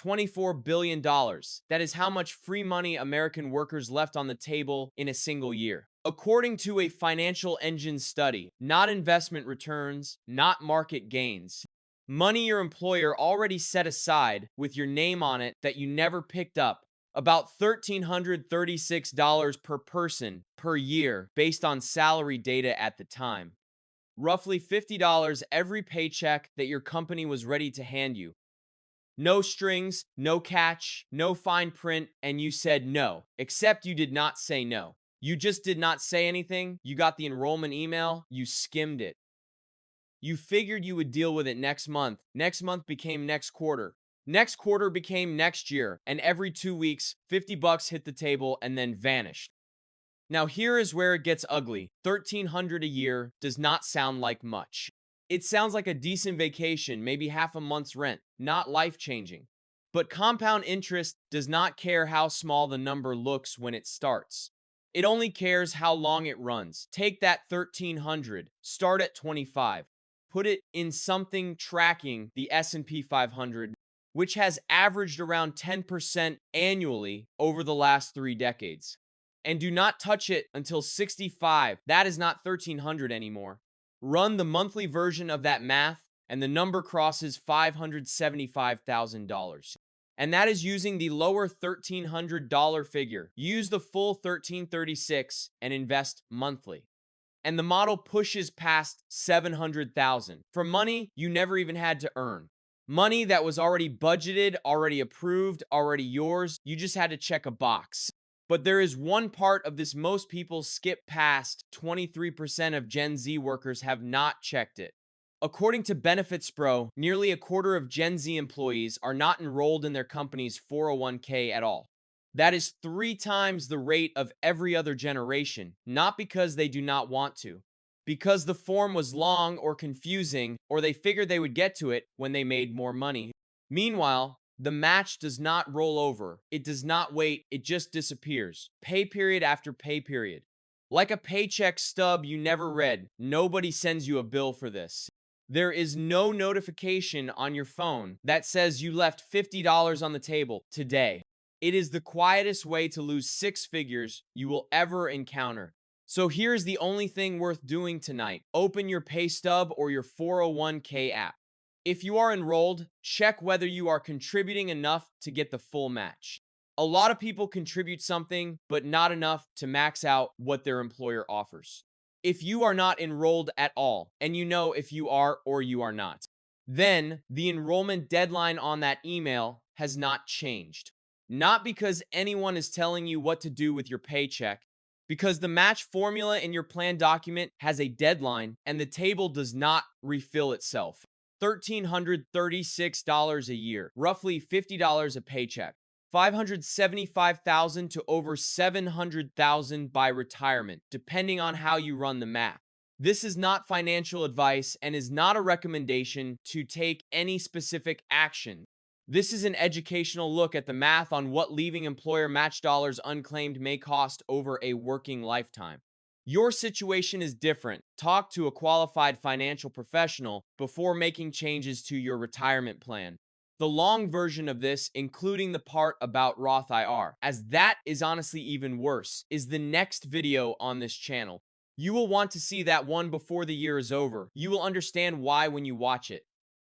$24 billion. That is how much free money American workers left on the table in a single year. According to a financial engine study, not investment returns, not market gains. Money your employer already set aside with your name on it that you never picked up. About $1,336 per person per year based on salary data at the time. Roughly $50 every paycheck that your company was ready to hand you. No strings, no catch, no fine print, and you said no, except you did not say no. You just did not say anything. You got the enrollment email, you skimmed it. You figured you would deal with it next month. Next month became next quarter. Next quarter became next year, and every 2 weeks, $50 hit the table and then vanished. Now here is where it gets ugly. $1,300 a year does not sound like much. It sounds like a decent vacation, maybe half a month's rent, not life-changing. But compound interest does not care how small the number looks when it starts. It only cares how long it runs. Take that 1,300, start at 25. Put it in something tracking the S&P 500, which has averaged around 10% annually over the last 3 decades. And do not touch it until 65. That is not 1,300 anymore. Run the monthly version of that math, and the number crosses $575,000. And that is using the lower $1,300 figure. Use the full $1,336 and invest monthly. And the model pushes past $700,000 for money you never even had to earn. Money that was already budgeted, already approved, already yours. You just had to check a box. But there is one part of this most people skip past. 23% of Gen Z workers have not checked it. According to BenefitsPRO, nearly a quarter of Gen Z employees are not enrolled in their company's 401k at all. That is 3 times the rate of every other generation, not because they do not want to, because the form was long or confusing, or they figured they would get to it when they made more money. Meanwhile, the match does not roll over. It does not wait. It just disappears. Pay period after pay period. Like a paycheck stub you never read. Nobody sends you a bill for this. There is no notification on your phone that says you left $50 on the table today. It is the quietest way to lose 6 figures you will ever encounter. So here's the only thing worth doing tonight. Open your pay stub or your 401k app. If you are enrolled, check whether you are contributing enough to get the full match. A lot of people contribute something, but not enough to max out what their employer offers. If you are not enrolled at all, and you know if you are or you are not, then the enrollment deadline on that email has not changed. Not because anyone is telling you what to do with your paycheck, because the match formula in your plan document has a deadline and the table does not refill itself. $1,336 a year, roughly $50 a paycheck. $575,000 to over $700,000 by retirement, depending on how you run the math. This is not financial advice and is not a recommendation to take any specific action. This is an educational look at the math on what leaving employer match dollars unclaimed may cost over a working lifetime. Your situation is different. Talk to a qualified financial professional before making changes to your retirement plan. The long version of this, including the part about Roth IR, as that is honestly even worse, is the next video on this channel. You will want to see that one before the year is over. You will understand why when you watch it.